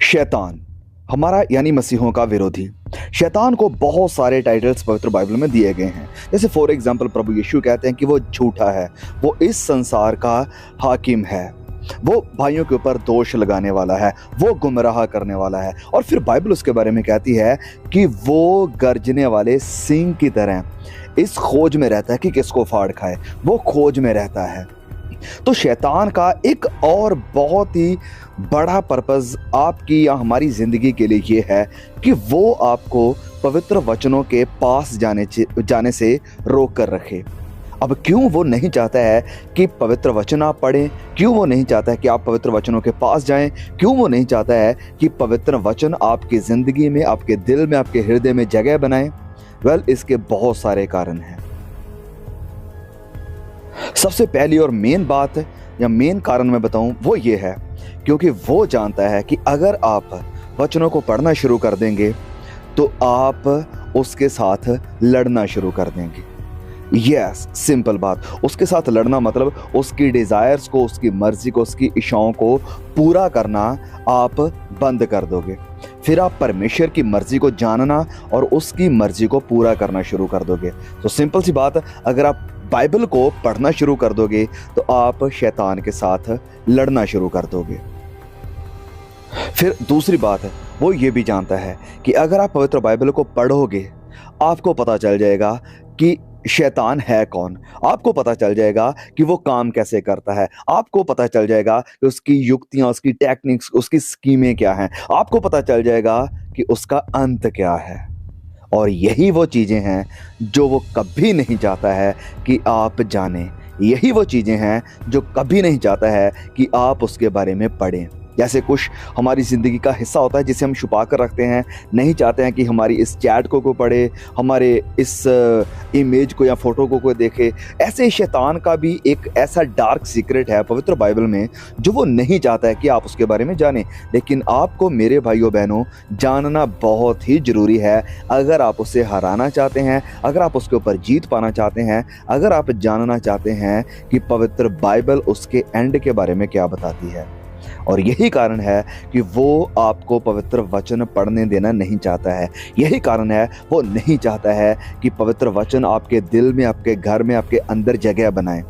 शैतान हमारा यानी मसीहों का विरोधी। शैतान को बहुत सारे टाइटल्स पवित्र बाइबल में दिए गए हैं। जैसे फॉर एग्जाम्पल प्रभु यीशु कहते हैं कि वो झूठा है, वो इस संसार का हाकिम है, वो भाइयों के ऊपर दोष लगाने वाला है, वो गुमराह करने वाला है। और फिर बाइबल उसके बारे में कहती है कि वो गर्जने वाले सिंह की तरह इस खोज में रहता है कि किसको फाड़ खाए, वो खोज में रहता है। तो शैतान का एक और बहुत ही बड़ा पर्पस आपकी या हमारी जिंदगी के लिए ये है कि वो आपको पवित्र वचनों के पास जाने से रोक कर रखे। अब क्यों वो नहीं चाहता है कि पवित्र वचन आप पढ़ें, क्यों वो नहीं चाहता है कि आप पवित्र वचनों के पास जाएं, क्यों वो नहीं चाहता है कि पवित्र वचन आपकी ज़िंदगी में, आपके दिल में, आपके हृदय में जगह बनाएं? इसके बहुत सारे कारण हैं। सबसे पहली और मेन बात या मेन कारण मैं बताऊं वो ये है क्योंकि वो जानता है कि अगर आप वचनों को पढ़ना शुरू कर देंगे तो आप उसके साथ लड़ना शुरू कर देंगे। यस, सिंपल बात। उसके साथ लड़ना मतलब उसकी डिजायर्स को, उसकी मर्जी को, उसकी इच्छाओं को पूरा करना आप बंद कर दोगे। फिर आप परमेश्वर की मर्जी को जानना और उसकी मर्जी को पूरा करना शुरू कर दोगे। तो सिंपल सी बात, अगर आप बाइबल को पढ़ना शुरू कर दोगे तो आप शैतान के साथ लड़ना शुरू कर दोगे। फिर दूसरी बात है, वो ये भी जानता है कि अगर आप पवित्र बाइबल को पढ़ोगे आपको पता चल जाएगा कि शैतान है कौन, आपको पता चल जाएगा कि वो काम कैसे करता है, आपको पता चल जाएगा कि उसकी युक्तियां, उसकी टेक्निक्स, उसकी स्कीमें क्या हैं, आपको पता चल जाएगा कि उसका अंत क्या है। और यही वो चीज़ें हैं जो वो कभी नहीं चाहता है कि आप जानें। यही वो चीज़ें हैं जो कभी नहीं चाहता है कि आप उसके बारे में पढ़ें। जैसे कुछ हमारी ज़िंदगी का हिस्सा होता है जिसे हम छुपा कर रखते हैं, नहीं चाहते हैं कि हमारी इस चैट को कोई पढ़े, हमारे इस इमेज को या फोटो को कोई देखे। ऐसे शैतान का भी एक ऐसा डार्क सीक्रेट है पवित्र बाइबल में जो वो नहीं चाहता है कि आप उसके बारे में जानें। लेकिन आपको मेरे भाइयों बहनों जानना बहुत ही ज़रूरी है अगर आप उसे हराना चाहते हैं, अगर आप उसके ऊपर जीत पाना चाहते हैं, अगर आप जानना चाहते हैं कि पवित्र बाइबल उसके एंड के बारे में क्या बताती है। और यही कारण है कि वो आपको पवित्र वचन पढ़ने देना नहीं चाहता है। यही कारण है वो नहीं चाहता है कि पवित्र वचन आपके दिल में, आपके घर में, आपके अंदर जगह बनाए।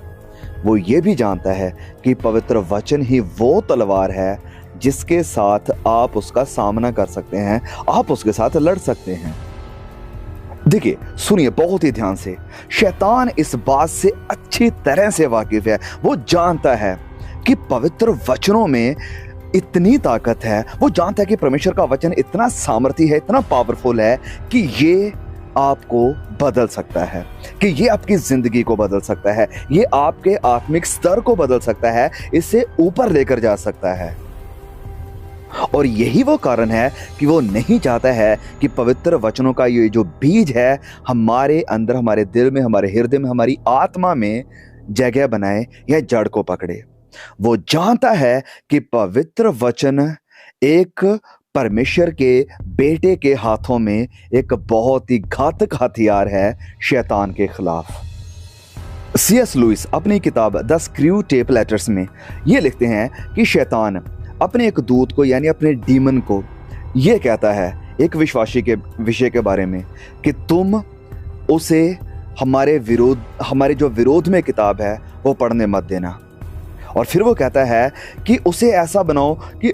वो ये भी जानता है कि पवित्र वचन ही वो तलवार है जिसके साथ आप उसका सामना कर सकते हैं, आप उसके साथ लड़ सकते हैं। देखिए, सुनिए बहुत ही ध्यान से, शैतान इस बात से अच्छी तरह से वाकिफ है। वो जानता है कि पवित्र वचनों में इतनी ताकत है, वो जानता है कि परमेश्वर का वचन इतना सामर्थी है, इतना पावरफुल है कि ये आपको बदल सकता है, कि ये आपकी जिंदगी को बदल सकता है, ये आपके आत्मिक स्तर को बदल सकता है, इससे ऊपर लेकर जा सकता है। और यही वो कारण है कि वो नहीं चाहता है कि पवित्र वचनों का ये जो बीज है हमारे अंदर, हमारे दिल में, हमारे हृदय में, हमारी आत्मा में जगह बनाए या जड़ को पकड़े। वो जानता है कि पवित्र वचन एक परमेश्वर के बेटे के हाथों में एक बहुत ही घातक हथियार है शैतान के खिलाफ। C.S. लुइस अपनी किताब द स्क्रूटेप लेटर्स में ये लिखते हैं कि शैतान अपने एक दूत को यानी अपने डीमन को ये कहता है एक विश्वासी के विषय के बारे में कि तुम उसे हमारे जो विरोध में किताब है वो पढ़ने मत देना। और फिर वो कहता है कि उसे ऐसा बनाओ कि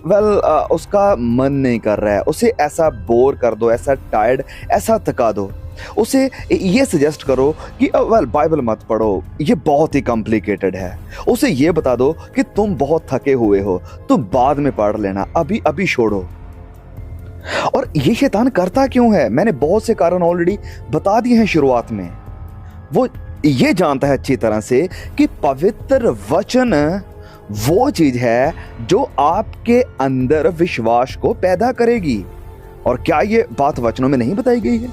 उसका मन नहीं कर रहा है, उसे ऐसा बोर कर दो, ऐसा टायर्ड, ऐसा थका दो। उसे ये सजेस्ट करो कि बाइबल मत पढ़ो, ये बहुत ही कॉम्प्लिकेटेड है। उसे ये बता दो कि तुम बहुत थके हुए हो, तुम बाद में पढ़ लेना, अभी अभी छोड़ो। और ये शैतान करता क्यों है? मैंने बहुत से कारण ऑलरेडी बता दिए हैं शुरुआत में। वो ये जानता है अच्छी तरह से कि पवित्र वचन वो चीज है जो आपके अंदर विश्वास को पैदा करेगी। और क्या ये बात वचनों में नहीं बताई गई है?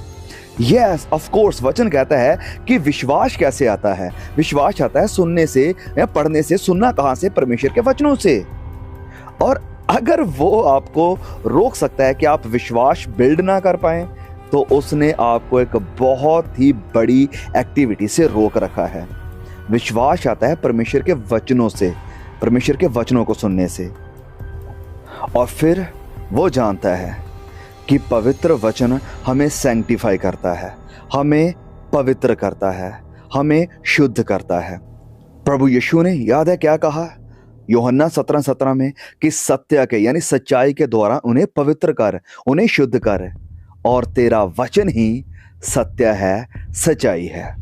Yes, of course. वचन कहता है कि विश्वास कैसे आता है? विश्वास आता है सुनने से या पढ़ने से। सुनना कहां से? परमेश्वर के वचनों से। और अगर वो आपको रोक सकता है कि आप विश्वास बिल्ड ना कर पाए तो उसने आपको एक बहुत ही बड़ी एक्टिविटी से रोक रखा है। विश्वास आता है परमेश्वर के वचनों से, परमेश्वर के वचनों को सुनने से। और फिर वो जानता है कि पवित्र वचन हमें सैंक्टिफाई करता है, हमें पवित्र करता है, हमें शुद्ध करता है। प्रभु यीशु ने याद है क्या कहा यूहन्ना 17:17 में कि सत्य के यानी सच्चाई के द्वारा उन्हें पवित्र कर, उन्हें शुद्ध कर, और तेरा वचन ही सत्य है, सच्चाई है।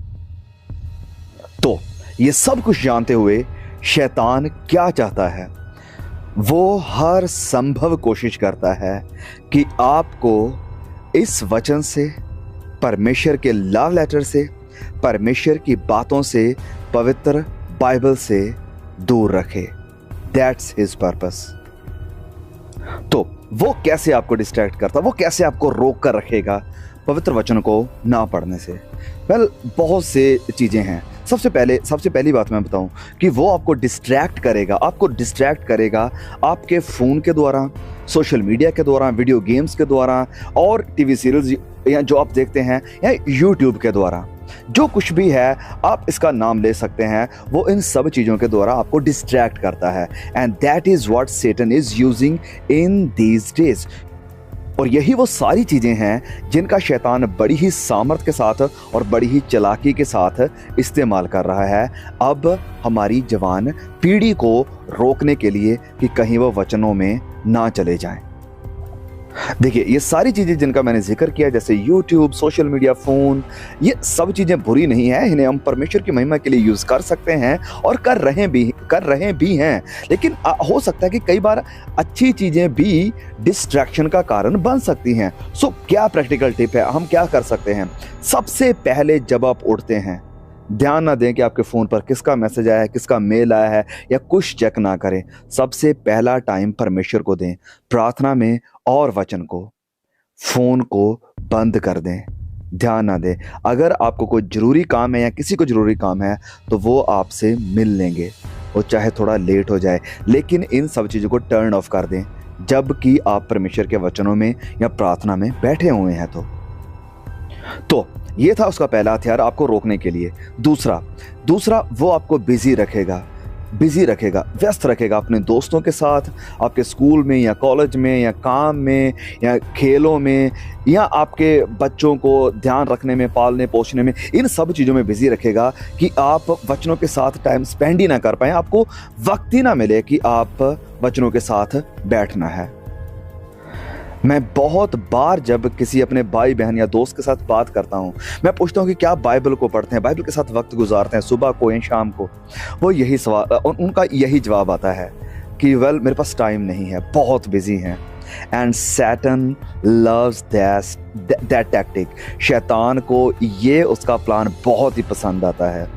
तो ये सब कुछ जानते हुए शैतान क्या चाहता है? वो हर संभव कोशिश करता है कि आपको इस वचन से, परमेश्वर के लव लेटर से, परमेश्वर की बातों से, पवित्र बाइबल से दूर रखे। That's his purpose. तो वो कैसे आपको डिस्ट्रैक्ट करता, वो कैसे आपको रोक कर रखेगा पवित्र वचन को ना पढ़ने से? बहुत से चीज़ें हैं। सबसे पहली बात मैं बताऊं कि वो आपको डिस्ट्रैक्ट करेगा आपके फ़ोन के द्वारा, सोशल मीडिया के द्वारा, वीडियो गेम्स के द्वारा, और टीवी सीरियल्स या जो आप देखते हैं, या यूट्यूब के द्वारा। जो कुछ भी है आप इसका नाम ले सकते हैं, वो इन सब चीज़ों के द्वारा आपको डिस्ट्रैक्ट करता है। And that is what Satan is using in these days. और यही वो सारी चीज़ें हैं जिनका शैतान बड़ी ही सामर्थ्य के साथ और बड़ी ही चालाकी के साथ इस्तेमाल कर रहा है अब हमारी जवान पीढ़ी को रोकने के लिए कि कहीं वो वचनों में ना चले जाएं। देखिए, ये सारी चीज़ें जिनका मैंने जिक्र किया, जैसे यूट्यूब, सोशल मीडिया, फ़ोन, ये सब चीज़ें बुरी नहीं है। इन्हें हम परमेश्वर की महिमा के लिए यूज़ कर सकते हैं और कर रहे भी हैं। लेकिन हो सकता है कि कई बार अच्छी चीज़ें भी डिस्ट्रैक्शन का कारण बन सकती हैं। सो क्या प्रैक्टिकल टिप है, हम क्या कर सकते हैं? सबसे पहले जब आप उठते हैं, ध्यान ना दें कि आपके फ़ोन पर किसका मैसेज आया है, किसका मेल आया है, या कुछ चेक ना करें। सबसे पहला टाइम परमेश्वर को दें, प्रार्थना में और वचन को। फ़ोन को बंद कर दें, ध्यान ना दें। अगर आपको कोई ज़रूरी काम है या किसी को ज़रूरी काम है तो वो आपसे मिल लेंगे, वो चाहे थोड़ा लेट हो जाए, लेकिन इन सब चीज़ों को टर्न ऑफ कर दें जबकि आप परमेश्वर के वचनों में या प्रार्थना में बैठे हुए हैं। तो ये था उसका पहला हथियार आपको रोकने के लिए। दूसरा वो आपको बिजी रखेगा, व्यस्त रखेगा अपने दोस्तों के साथ, आपके स्कूल में या कॉलेज में या काम में या खेलों में, या आपके बच्चों को ध्यान रखने में, पालने पोषने में। इन सब चीज़ों में बिजी रखेगा कि आप वचनों के साथ टाइम स्पेंड ही ना कर पाएँ, आपको वक्त ही ना मिले कि आप वचनों के साथ बैठना है। मैं बहुत बार जब किसी अपने भाई बहन या दोस्त के साथ बात करता हूँ, मैं पूछता हूँ कि क्या आप बाइबल को पढ़ते हैं, बाइबल के साथ वक्त गुजारते हैं, सुबह को या शाम को? वो यही सवाल, उनका यही जवाब आता है कि मेरे पास टाइम नहीं है, बहुत बिजी हैं। And Satan loves that tactic. शैतान को ये उसका प्लान बहुत ही पसंद आता है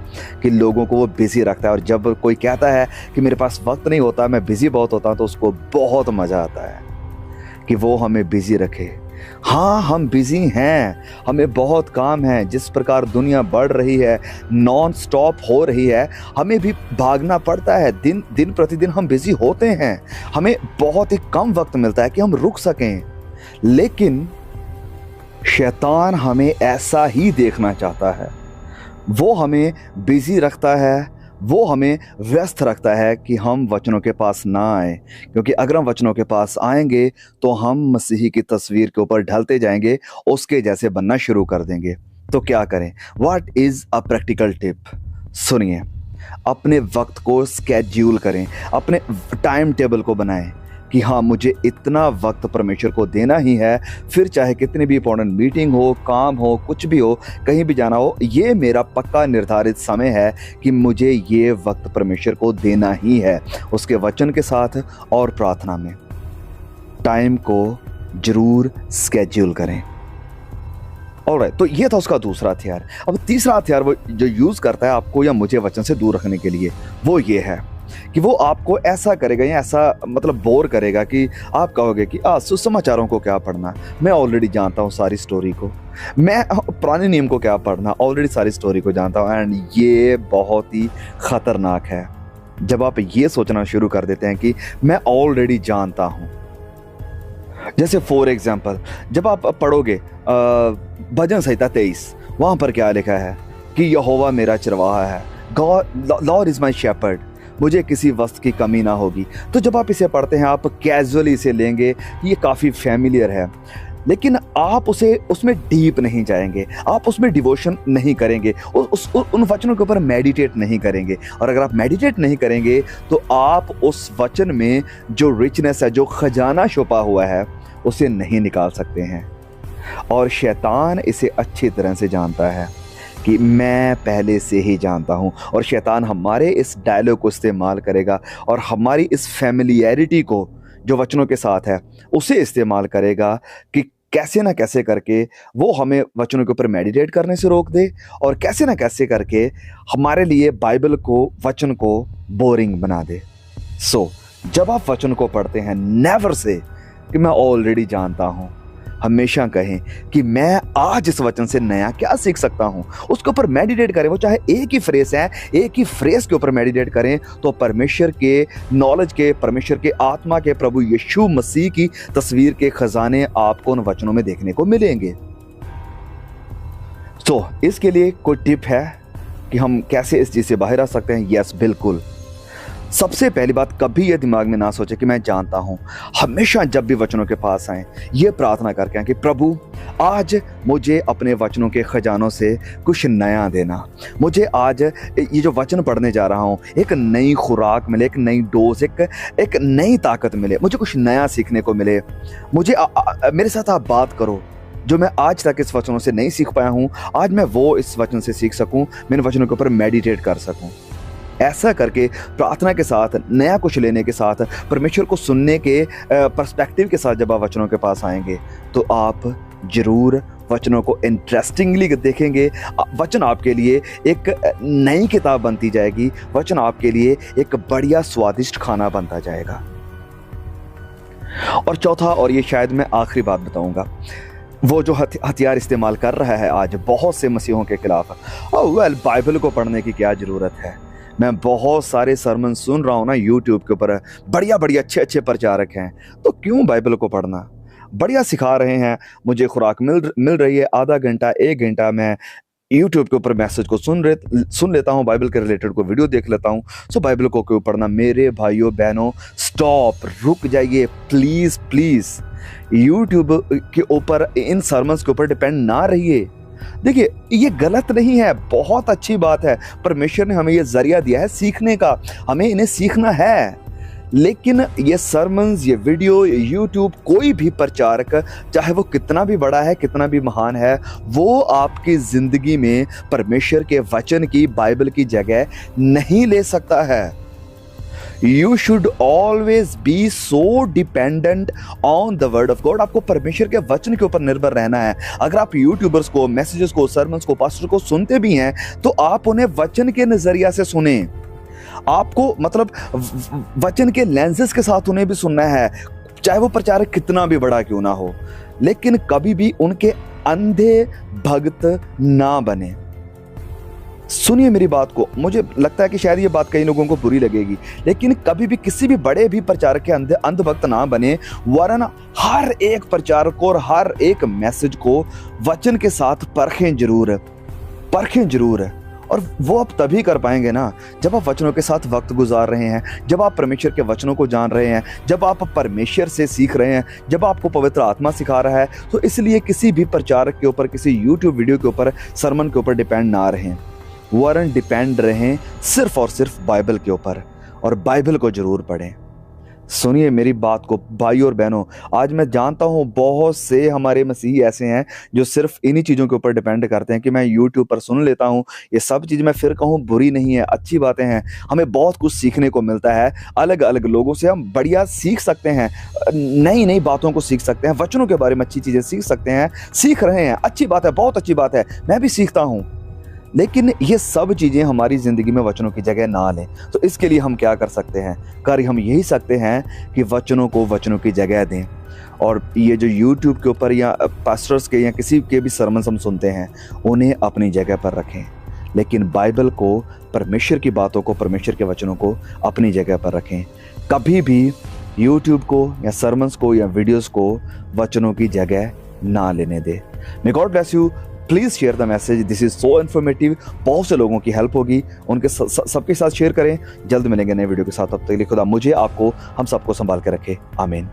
कि लोगों को वो बिजी रखता है। और जब कोई कहता है कि मेरे पास वक्त नहीं होता, मैं बिजी बहुत होता हूँ, तो उसको बहुत मज़ा आता है कि वो हमें बिजी रखे। हाँ, हम बिजी हैं, हमें बहुत काम है। जिस प्रकार दुनिया बढ़ रही है, नॉन स्टॉप हो रही है, हमें भी भागना पड़ता है। दिन प्रतिदिन हम बिजी होते हैं, हमें बहुत ही कम वक्त मिलता है कि हम रुक सकें। लेकिन शैतान हमें ऐसा ही देखना चाहता है। वो हमें बिजी रखता है, वो हमें व्यस्त रखता है कि हम वचनों के पास ना आए, क्योंकि अगर हम वचनों के पास आएंगे तो हम मसीही की तस्वीर के ऊपर ढलते जाएंगे, उसके जैसे बनना शुरू कर देंगे। तो क्या करें? What is a practical tip? सुनिए, अपने वक्त को स्केड्यूल करें, अपने टाइम टेबल को बनाएं कि हाँ, मुझे इतना वक्त परमेश्वर को देना ही है। फिर चाहे कितनी भी इंपॉर्टेंट मीटिंग हो, काम हो, कुछ भी हो, कहीं भी जाना हो, ये मेरा पक्का निर्धारित समय है कि मुझे ये वक्त परमेश्वर को देना ही है, उसके वचन के साथ और प्रार्थना में। टाइम को जरूर स्केड्यूल करें। ऑलराइट, तो ये था उसका दूसरा हथियार। अब तीसरा हथियार वो जो यूज़ करता है आपको या मुझे वचन से दूर रखने के लिए, वो ये है कि वो आपको ऐसा करेगा या ऐसा बोर करेगा कि आप कहोगे कि सुसमाचारों को क्या पढ़ना, मैं ऑलरेडी जानता हूँ सारी स्टोरी को। मैं पुराने नियम को क्या पढ़ना, ऑलरेडी सारी स्टोरी को जानता हूँ। एंड ये बहुत ही ख़तरनाक है जब आप ये सोचना शुरू कर देते हैं कि मैं ऑलरेडी जानता हूँ। जैसे फॉर एग्जाम्पल, जब आप पढ़ोगे भजन संहिता 23, वहाँ पर क्या लिखा है कि यहोवा मेरा चरवाहा है, God Lord is my shepherd. मुझे किसी वस्तु की कमी ना होगी। तो जब आप इसे पढ़ते हैं आप कैजुअली इसे लेंगे, ये काफ़ी फैमिलियर है, लेकिन आप उसमें डीप नहीं जाएंगे, आप उसमें डिवोशन नहीं करेंगे, उन वचनों के ऊपर मेडिटेट नहीं करेंगे। और अगर आप मेडिटेट नहीं करेंगे तो आप उस वचन में जो रिचनेस है, जो खजाना छुपा हुआ है, उसे नहीं निकाल सकते हैं। और शैतान इसे अच्छी तरह से जानता है कि मैं पहले से ही जानता हूँ, और शैतान हमारे इस डायलॉग को इस्तेमाल करेगा और हमारी इस फैमिलियरिटी को जो वचनों के साथ है उसे इस्तेमाल करेगा कि कैसे ना कैसे करके वो हमें वचनों के ऊपर मेडिटेट करने से रोक दे, और कैसे ना कैसे करके हमारे लिए बाइबल को, वचन को बोरिंग बना दे। जब आप वचन को पढ़ते हैं, नेवर से कि मैं ऑलरेडी जानता हूँ। हमेशा कहें कि मैं आज इस वचन से नया क्या सीख सकता हूं, उसके ऊपर मेडिटेट करें। वो चाहे एक ही फ्रेज है, एक ही फ्रेज के ऊपर मेडिटेट करें तो परमेश्वर के नॉलेज के, परमेश्वर के आत्मा के, प्रभु यीशु मसीह की तस्वीर के खजाने आपको उन वचनों में देखने को मिलेंगे। तो इसके लिए कोई टिप है कि हम कैसे इस चीज से बाहर आ सकते हैं? यस, बिल्कुल। सबसे पहली बात, कभी ये दिमाग में ना सोचे कि मैं जानता हूं। हमेशा जब भी वचनों के पास आए, ये प्रार्थना करके आए कि प्रभु आज मुझे अपने वचनों के खजानों से कुछ नया देना। मुझे आज ये जो वचन पढ़ने जा रहा हूं, एक नई खुराक मिले, एक नई डोज, एक नई ताकत मिले, मुझे कुछ नया सीखने को मिले। मुझे मेरे साथ आप बात करो, जो मैं आज तक इस वचनों से नहीं सीख पाया हूं, आज मैं वो इस वचन से सीख सकूं, मेरे वचनों के ऊपर मेडिटेट कर सकूं। ऐसा करके प्रार्थना के साथ, नया कुछ लेने के साथ, परमेश्वर को सुनने के पर्सपेक्टिव के साथ जब आप वचनों के पास आएंगे तो आप जरूर वचनों को इंटरेस्टिंगली देखेंगे। वचन आपके लिए एक नई किताब बनती जाएगी, वचन आपके लिए एक बढ़िया स्वादिष्ट खाना बनता जाएगा। और चौथा, और ये शायद मैं आखिरी बात बताऊंगा, वो जो हथियार इस्तेमाल कर रहा है आज बहुत से मसीहों के खिलाफ, बाइबल को पढ़ने की क्या जरूरत है। मैं बहुत सारे सरमन सुन रहा हूँ ना यूट्यूब के ऊपर, बढ़िया बढ़िया अच्छे प्रचारक हैं, तो क्यों बाइबल को पढ़ना? बढ़िया सिखा रहे हैं, मुझे खुराक मिल रही है, आधा घंटा 1 घंटा मैं यूट्यूब के ऊपर मैसेज को सुन लेता हूँ, बाइबल के रिलेटेड को वीडियो देख लेता हूँ। सो बाइबल को क्यों पढ़ना? मेरे भाइयों बहनों, स्टॉप, रुक जाइए प्लीज़ प्लीज़। यूट्यूब के ऊपर, इन सरमन्स के ऊपर डिपेंड ना रहिए। देखिए, ये गलत नहीं है, बहुत अच्छी बात है। परमेश्वर ने हमें ये जरिया दिया है सीखने का, हमें इन्हें सीखना है। लेकिन ये सरमन्स, ये वीडियो, ये यूट्यूब, कोई भी प्रचारक, चाहे वो कितना भी बड़ा है, कितना भी महान है, वो आपकी जिंदगी में परमेश्वर के वचन की, बाइबल की जगह नहीं ले सकता है। You should always be so dependent on the word of God। आपको परमेश्वर के वचन के ऊपर निर्भर रहना है। अगर आप यूट्यूबर्स को, मैसेजेस को, सरमन्स को, पास्टर को सुनते भी हैं तो आप उन्हें वचन के नजरिया से सुने। आपको मतलब वचन के लेंसेस के साथ उन्हें भी सुनना है, चाहे वो प्रचारक कितना भी बड़ा क्यों ना हो। लेकिन कभी भी उनके अंधे भक्त ना बने। सुनिए मेरी बात को, मुझे लगता है कि शायद ये बात कई लोगों को बुरी लगेगी, लेकिन कभी भी किसी भी बड़े भी प्रचारक के अंधभक्त ना बने, वरना हर एक प्रचारक और हर एक मैसेज को वचन के साथ परखें जरूर। और वो आप तभी कर पाएंगे ना जब आप वचनों के साथ वक्त गुजार रहे हैं, जब आप परमेश्वर के वचनों को जान रहे हैं, जब आप परमेश्वर से सीख रहे हैं, जब आपको पवित्र आत्मा सिखा रहा है। तो इसलिए किसी भी प्रचारक के ऊपर, किसी यूट्यूब वीडियो के ऊपर, सरमन के ऊपर डिपेंड ना रहें, वरन डिपेंड रहें सिर्फ और सिर्फ बाइबल के ऊपर, और बाइबल को जरूर पढ़ें। सुनिए मेरी बात को भाई और बहनों, आज मैं जानता हूँ बहुत से हमारे मसीही ऐसे हैं जो सिर्फ इन्हीं चीज़ों के ऊपर डिपेंड करते हैं कि मैं यूट्यूब पर सुन लेता हूँ। ये सब चीज़ मैं फिर कहूँ बुरी नहीं है, अच्छी बातें हैं, हमें बहुत कुछ सीखने को मिलता है। अलग अलग लोगों से हम बढ़िया सीख सकते हैं, नई नई बातों को सीख सकते हैं, वचनों के बारे में अच्छी चीज़ें सीख सकते हैं, सीख रहे हैं, अच्छी बात है, बहुत अच्छी बात है, मैं भी सीखता हूँ। लेकिन ये सब चीज़ें हमारी ज़िंदगी में वचनों की जगह ना लें। तो इसके लिए हम क्या कर सकते हैं? हम यही सकते हैं कि वचनों को वचनों की जगह दें। और ये जो यूट्यूब के ऊपर या पास्टर्स के या किसी के भी सरमन हम सुनते हैं, उन्हें अपनी जगह पर रखें, लेकिन बाइबल को, परमेश्वर की बातों को, परमेश्वर के वचनों को अपनी जगह पर रखें। कभी भी यूट्यूब को या सरमन्स को या वीडियोज़ को वचनों की जगह ना लेने दें। May God bless you. Please share the message, this is so informative. बहुत से लोगों की हेल्प होगी, उनके सबके साथ शेयर करें। जल्द मिलेंगे नए वीडियो के साथ, तब तक के लिए खुदा मुझे, आपको, हम सबको संभाल के रखे। आमीन।